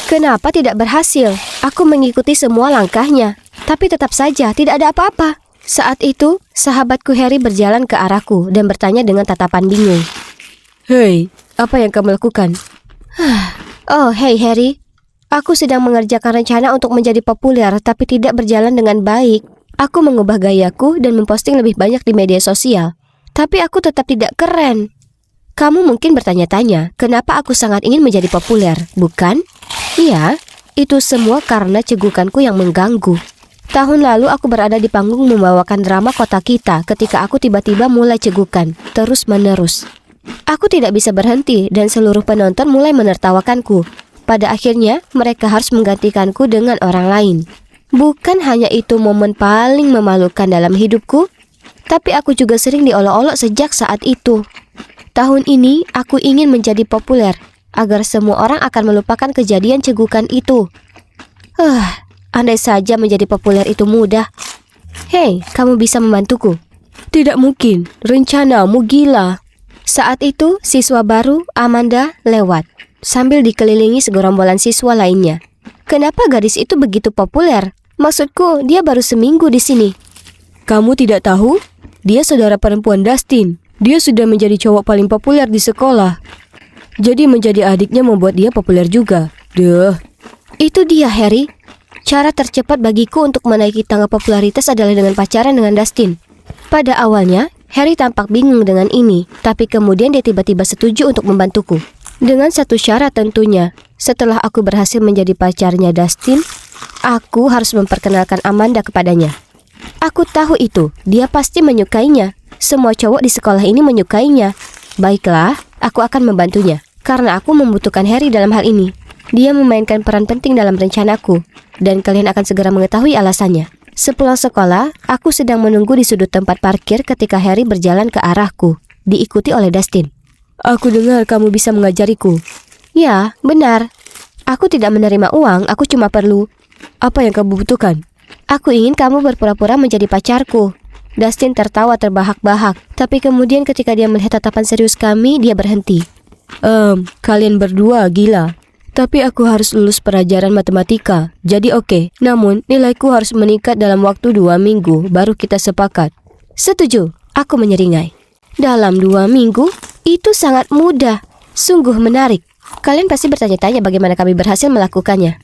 Kenapa tidak berhasil? Aku mengikuti semua langkahnya, tapi tetap saja tidak ada apa-apa. Saat itu, sahabatku Harry berjalan ke arahku dan bertanya dengan tatapan bingung. Hei, apa yang kamu lakukan? Oh, hey Harry. Aku sedang mengerjakan rencana untuk menjadi populer, tapi tidak berjalan dengan baik. Aku mengubah gayaku dan memposting lebih banyak di media sosial. Tapi aku tetap tidak keren. Kamu mungkin bertanya-tanya, kenapa aku sangat ingin menjadi populer, bukan? Iya, itu semua karena cegukanku yang mengganggu. Tahun lalu aku berada di panggung membawakan drama kota kita ketika aku tiba-tiba mulai cegukan, terus-menerus. Aku tidak bisa berhenti dan seluruh penonton mulai menertawakanku. Pada akhirnya, mereka harus menggantikanku dengan orang lain. Bukan hanya itu momen paling memalukan dalam hidupku, tapi aku juga sering diolok-olok sejak saat itu. Tahun ini, aku ingin menjadi populer, agar semua orang akan melupakan kejadian cegukan itu. Andai saja menjadi populer itu mudah. Hei, kamu bisa membantuku? Tidak mungkin, rencanamu gila. Saat itu, siswa baru, Amanda, lewat, sambil dikelilingi segerombolan siswa lainnya. Kenapa gadis itu begitu populer? Maksudku, dia baru seminggu di sini. Kamu tidak tahu? Dia saudara perempuan Dustin. Dia sudah menjadi cowok paling populer di sekolah. Jadi menjadi adiknya membuat dia populer juga. Itu dia, Harry. Cara tercepat bagiku untuk menaiki tangga popularitas adalah dengan pacaran dengan Dustin. Pada awalnya, Harry tampak bingung dengan ini, tapi kemudian dia tiba-tiba setuju untuk membantuku. Dengan satu syarat tentunya. Setelah aku berhasil menjadi pacarnya Dustin, aku harus memperkenalkan Amanda kepadanya. Aku tahu itu, dia pasti menyukainya. Semua cowok di sekolah ini menyukainya. Baiklah, aku akan membantunya, karena aku membutuhkan Harry dalam hal ini. Dia memainkan peran penting dalam rencanaku, dan kalian akan segera mengetahui alasannya. Sepulang sekolah, aku sedang menunggu di sudut tempat parkir ketika Harry berjalan ke arahku, diikuti oleh Dustin. Aku dengar kamu bisa mengajariku. Ya, benar. Aku tidak menerima uang, aku cuma perlu. Apa yang kamu butuhkan? Aku ingin kamu berpura-pura menjadi pacarku. Dustin tertawa terbahak-bahak, tapi kemudian ketika dia melihat tatapan serius kami, dia berhenti. Kalian berdua gila. Tapi aku harus lulus pelajaran matematika. Jadi oke. Namun, nilaiku harus meningkat dalam waktu 2 minggu, baru kita sepakat. Setuju, aku menyeringai. Dalam 2 minggu? Itu sangat mudah. Sungguh menarik. Kalian pasti bertanya-tanya bagaimana kami berhasil melakukannya.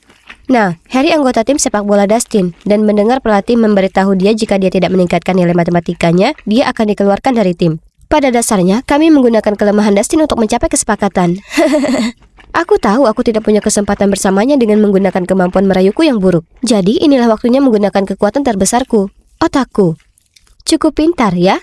Nah, Harry anggota tim sepak bola Dustin, dan mendengar pelatih memberitahu dia jika dia tidak meningkatkan nilai matematikanya, dia akan dikeluarkan dari tim. Pada dasarnya, kami menggunakan kelemahan Dustin untuk mencapai kesepakatan. Aku tahu aku tidak punya kesempatan bersamanya dengan menggunakan kemampuan merayuku yang buruk. Jadi, inilah waktunya menggunakan kekuatan terbesarku, otakku. Cukup pintar, ya?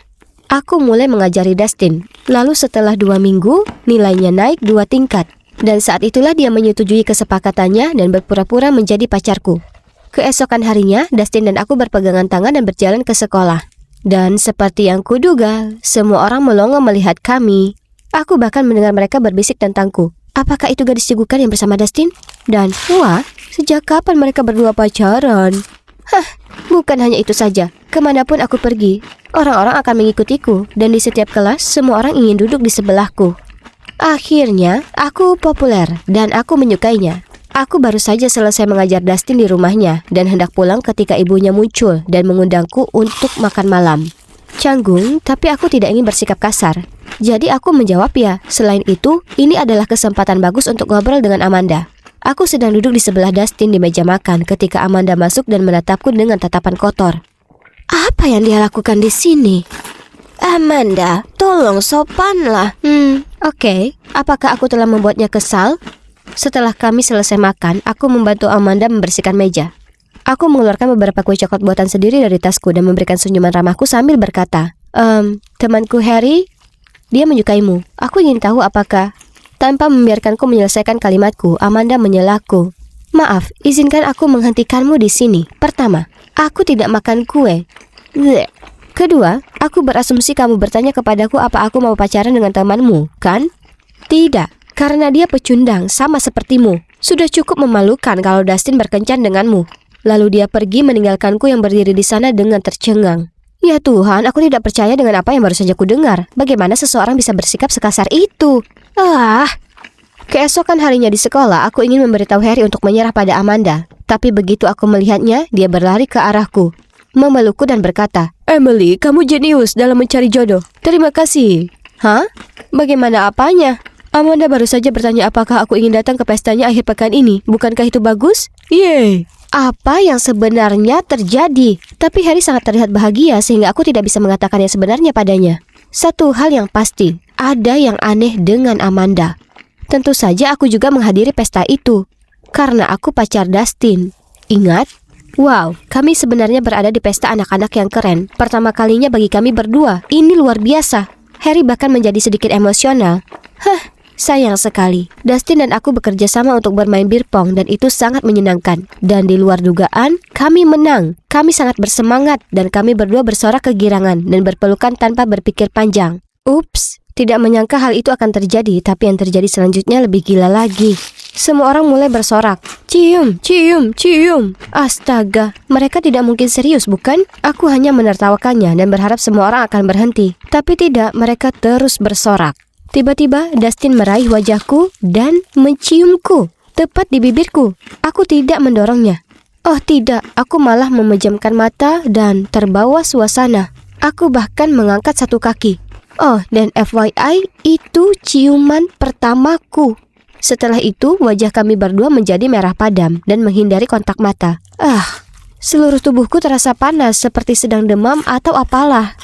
Aku mulai mengajari Dustin. Lalu setelah 2 minggu, nilainya naik 2 tingkat. Dan saat itulah dia menyetujui kesepakatannya dan berpura-pura menjadi pacarku. Keesokan harinya, Dustin dan aku berpegangan tangan dan berjalan ke sekolah. Dan seperti yang kuduga, semua orang melongo melihat kami. Aku bahkan mendengar mereka berbisik tentangku. Apakah itu gadis cegukan yang bersama Dustin? Dan, wah, sejak kapan mereka berdua pacaran? Bukan hanya itu saja. Kemanapun aku pergi, orang-orang akan mengikutiku. Dan di setiap kelas, semua orang ingin duduk di sebelahku. Akhirnya, aku populer dan aku menyukainya. Aku baru saja selesai mengajar Dustin di rumahnya dan hendak pulang ketika ibunya muncul dan mengundangku untuk makan malam. Canggung, tapi aku tidak ingin bersikap kasar. Jadi aku menjawab ya. Selain itu, ini adalah kesempatan bagus untuk ngobrol dengan Amanda. Aku sedang duduk di sebelah Dustin di meja makan ketika Amanda masuk dan menatapku dengan tatapan kotor. Apa yang dia lakukan di sini? Amanda, tolong sopanlah. Oke. Apakah aku telah membuatnya kesal? Setelah kami selesai makan, aku membantu Amanda membersihkan meja. Aku mengeluarkan beberapa kue coklat buatan sendiri dari tasku dan memberikan senyuman ramahku sambil berkata, temanku Harry, dia menyukaimu. Aku ingin tahu apakah. Tanpa membiarkanku menyelesaikan kalimatku, Amanda menyelaku. Maaf, izinkan aku menghentikanmu di sini. Pertama, aku tidak makan kue. Bleh. Kedua, aku berasumsi kamu bertanya kepadaku apa aku mau pacaran dengan temanmu, kan? Tidak, karena dia pecundang sama sepertimu. Sudah cukup memalukan kalau Dustin berkencan denganmu. Lalu dia pergi meninggalkanku yang berdiri di sana dengan tercengang. Ya Tuhan, aku tidak percaya dengan apa yang baru saja ku dengar. Bagaimana seseorang bisa bersikap sekasar itu? Keesokan harinya di sekolah, aku ingin memberitahu Harry untuk menyerah pada Amanda. Tapi begitu aku melihatnya, dia berlari ke arahku, memelukku dan berkata, Emily, kamu jenius dalam mencari jodoh. Terima kasih. "Hah? Bagaimana apanya?" Amanda baru saja bertanya apakah aku ingin datang ke pestanya akhir pekan ini. Bukankah itu bagus? Yeay. Apa yang sebenarnya terjadi? Tapi Harry sangat terlihat bahagia sehingga aku tidak bisa mengatakan yang sebenarnya padanya. Satu hal yang pasti, ada yang aneh dengan Amanda. Tentu saja aku juga menghadiri pesta itu, karena aku pacar Dustin. Ingat? Wow, kami sebenarnya berada di pesta anak-anak yang keren. Pertama kalinya bagi kami berdua. Ini luar biasa. Harry bahkan menjadi sedikit emosional. Sayang sekali. Dustin dan aku bekerja sama untuk bermain bir pong dan itu sangat menyenangkan. Dan di luar dugaan, kami menang. Kami sangat bersemangat dan kami berdua bersorak kegirangan dan berpelukan tanpa berpikir panjang. Ups, tidak menyangka hal itu akan terjadi, tapi yang terjadi selanjutnya lebih gila lagi. Semua orang mulai bersorak. Cium, cium, cium. Astaga, mereka tidak mungkin serius, bukan? Aku hanya menertawakannya dan berharap semua orang akan berhenti. Tapi tidak, mereka terus bersorak. Tiba-tiba Dustin meraih wajahku dan menciumku tepat di bibirku. Aku tidak mendorongnya. Oh tidak, aku malah memejamkan mata dan terbawa suasana. Aku bahkan mengangkat satu kaki. Oh, dan FYI, itu ciuman pertamaku. Setelah itu, wajah kami berdua menjadi merah padam dan menghindari kontak mata. Seluruh tubuhku terasa panas seperti sedang demam atau apalah.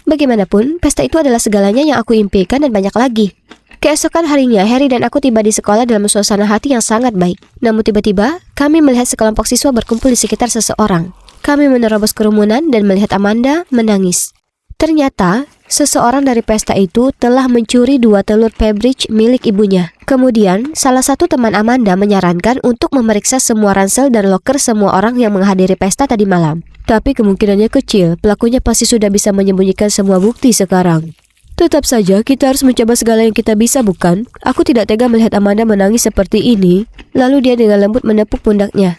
Bagaimanapun, pesta itu adalah segalanya yang aku impikan dan banyak lagi. Keesokan harinya, Harry dan aku tiba di sekolah dalam suasana hati yang sangat baik. Namun tiba-tiba, kami melihat sekelompok siswa berkumpul di sekitar seseorang. Kami menerobos kerumunan dan melihat Amanda menangis. Ternyata, seseorang dari pesta itu telah mencuri 2 telur Pebridge milik ibunya. Kemudian, salah satu teman Amanda menyarankan untuk memeriksa semua ransel dan loker semua orang yang menghadiri pesta tadi malam. Tapi kemungkinannya kecil, pelakunya pasti sudah bisa menyembunyikan semua bukti sekarang. Tetap saja, kita harus mencoba segala yang kita bisa, bukan? Aku tidak tega melihat Amanda menangis seperti ini. Lalu dia dengan lembut menepuk pundaknya.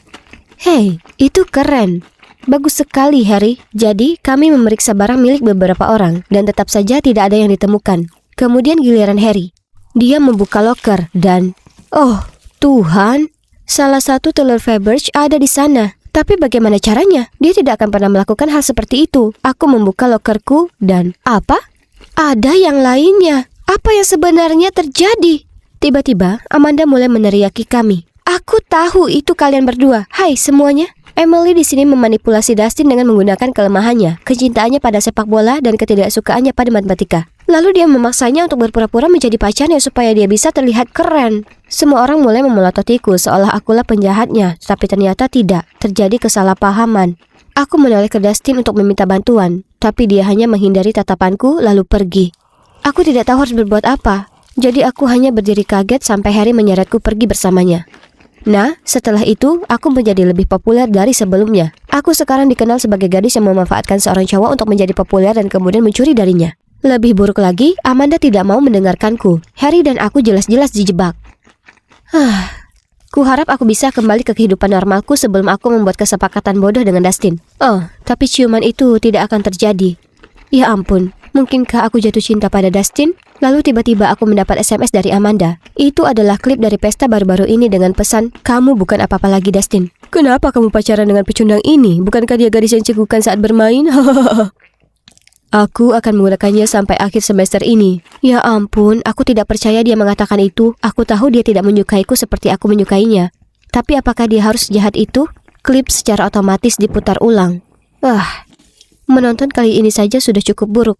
Hei, itu keren. Bagus sekali, Harry. Jadi, kami memeriksa barang milik beberapa orang dan tetap saja tidak ada yang ditemukan. Kemudian giliran Harry. Dia membuka loker dan... Oh, Tuhan! Salah satu telur Pebridge ada di sana. Tapi bagaimana caranya? Dia tidak akan pernah melakukan hal seperti itu. Aku membuka lokerku dan... Apa? Ada yang lainnya. Apa yang sebenarnya terjadi? Tiba-tiba, Amanda mulai meneriaki kami. Aku tahu itu kalian berdua. Hai semuanya. Emily di sini memanipulasi Dustin dengan menggunakan kelemahannya, kecintaannya pada sepak bola dan ketidaksukaannya pada matematika. Lalu dia memaksanya untuk berpura-pura menjadi pacarnya supaya dia bisa terlihat keren. Semua orang mulai memelototiku seolah akulah penjahatnya, tapi ternyata tidak. Terjadi kesalahpahaman. Aku menoleh ke Dustin untuk meminta bantuan, tapi dia hanya menghindari tatapanku lalu pergi. Aku tidak tahu harus berbuat apa, jadi aku hanya berdiri kaget sampai Harry menyeretku pergi bersamanya. Nah, setelah itu, aku menjadi lebih populer dari sebelumnya. Aku sekarang dikenal sebagai gadis yang memanfaatkan seorang cowok untuk menjadi populer dan kemudian mencuri darinya. Lebih buruk lagi, Amanda tidak mau mendengarkanku. Harry dan aku jelas-jelas dijebak. Kuharap aku bisa kembali ke kehidupan normalku sebelum aku membuat kesepakatan bodoh dengan Dustin. Oh, tapi ciuman itu tidak akan terjadi. Ya ampun, mungkinkah aku jatuh cinta pada Dustin? Lalu tiba-tiba aku mendapat SMS dari Amanda. Itu adalah klip dari pesta baru-baru ini dengan pesan, "Kamu bukan apa-apa lagi, Dustin." Kenapa kamu pacaran dengan pecundang ini? Bukankah dia gadis yang cegukan saat bermain? Aku akan menggunakannya sampai akhir semester ini. Ya ampun, aku tidak percaya dia mengatakan itu. Aku tahu dia tidak menyukaiku seperti aku menyukainya. Tapi apakah dia harus sejahat itu? Klip secara otomatis diputar ulang. Menonton kali ini saja sudah cukup buruk.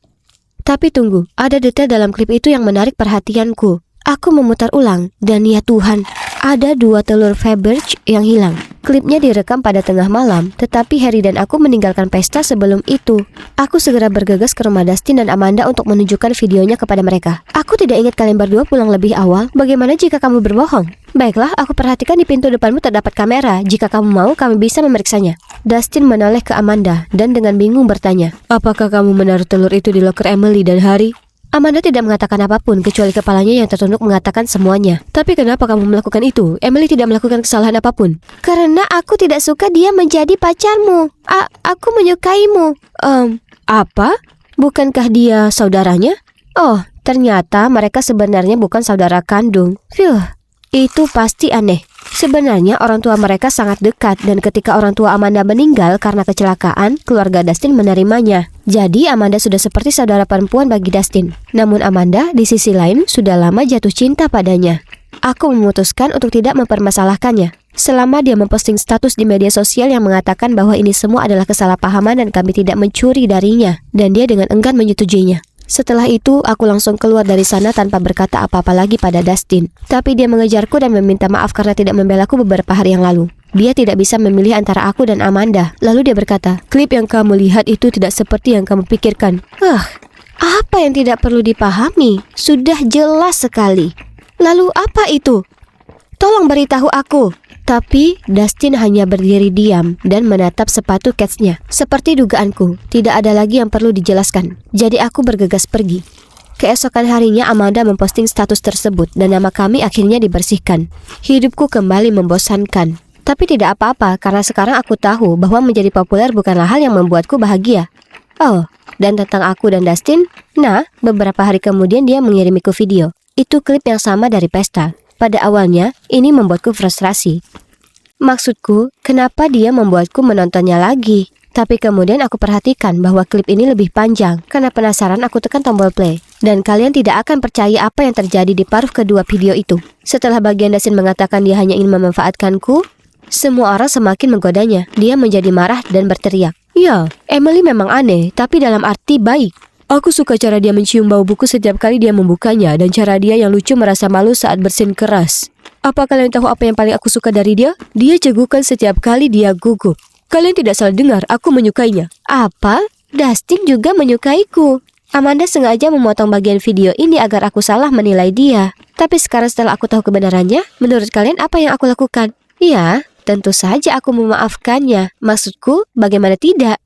Tapi tunggu, ada detail dalam klip itu yang menarik perhatianku. Aku memutar ulang, dan ya Tuhan, ada 2 telur Pebridge yang hilang. Klipnya direkam pada tengah malam, tetapi Harry dan aku meninggalkan pesta sebelum itu. Aku segera bergegas ke rumah Dustin dan Amanda untuk menunjukkan videonya kepada mereka. Aku tidak ingat kalian berdua pulang lebih awal. Bagaimana jika kamu berbohong? Baiklah, aku perhatikan di pintu depanmu terdapat kamera. Jika kamu mau, kami bisa memeriksanya. Dustin menoleh ke Amanda dan dengan bingung bertanya, apakah kamu menaruh telur itu di loker Emily dan Harry? Amanda tidak mengatakan apapun kecuali kepalanya yang tertunduk mengatakan semuanya. Tapi kenapa kamu melakukan itu? Emily tidak melakukan kesalahan apapun. Karena aku tidak suka dia menjadi pacarmu. Aku menyukaimu. Apa? Bukankah dia saudaranya? Oh, Ternyata mereka sebenarnya bukan saudara kandung. Itu pasti aneh. Sebenarnya orang tua mereka sangat dekat dan ketika orang tua Amanda meninggal karena kecelakaan, keluarga Dustin menerimanya. Jadi Amanda sudah seperti saudara perempuan bagi Dustin. Namun Amanda di sisi lain sudah lama jatuh cinta padanya. Aku memutuskan untuk tidak mempermasalahkannya. Selama dia memposting status di media sosial yang mengatakan bahwa ini semua adalah kesalahpahaman dan kami tidak mencuri darinya, dan dia dengan enggan menyetujuinya. Setelah itu, aku langsung keluar dari sana tanpa berkata apa-apa lagi pada Dustin. Tapi dia mengejarku dan meminta maaf karena tidak membelaku beberapa hari yang lalu. Dia tidak bisa memilih antara aku dan Amanda. Lalu dia berkata, "Klip yang kamu lihat itu tidak seperti yang kamu pikirkan." Apa yang tidak perlu dipahami? Sudah jelas sekali. Lalu apa itu? Tolong beritahu aku. Tapi Dustin hanya berdiri diam dan menatap sepatu Cats-nya. Seperti dugaanku, tidak ada lagi yang perlu dijelaskan. Jadi aku bergegas pergi. Keesokan harinya Amanda memposting status tersebut dan nama kami akhirnya dibersihkan. Hidupku kembali membosankan. Tapi tidak apa-apa karena sekarang aku tahu bahwa menjadi populer bukanlah hal yang membuatku bahagia. Dan tentang aku dan Dustin, beberapa hari kemudian dia mengirimiku video. Itu klip yang sama dari pesta. Pada awalnya, ini membuatku frustrasi. Maksudku, kenapa dia membuatku menontonnya lagi? Tapi kemudian aku perhatikan bahwa klip ini lebih panjang. Karena penasaran, aku tekan tombol play. Dan kalian tidak akan percaya apa yang terjadi di paruh kedua video itu. Setelah bagian Dustin mengatakan dia hanya ingin memanfaatkanku, semua orang semakin menggodanya. Dia menjadi marah dan berteriak. Ya, Emily memang aneh, tapi dalam arti baik. Aku suka cara dia mencium bau buku setiap kali dia membukanya dan cara dia yang lucu merasa malu saat bersin keras. Apa kalian tahu apa yang paling aku suka dari dia? Dia cegukan setiap kali dia gugup. Kalian tidak salah dengar, aku menyukainya. Apa? Dustin juga menyukaiku. Amanda sengaja memotong bagian video ini agar aku salah menilai dia. Tapi sekarang setelah aku tahu kebenarannya, menurut kalian apa yang aku lakukan? Ya, tentu saja aku memaafkannya. Maksudku, bagaimana tidak?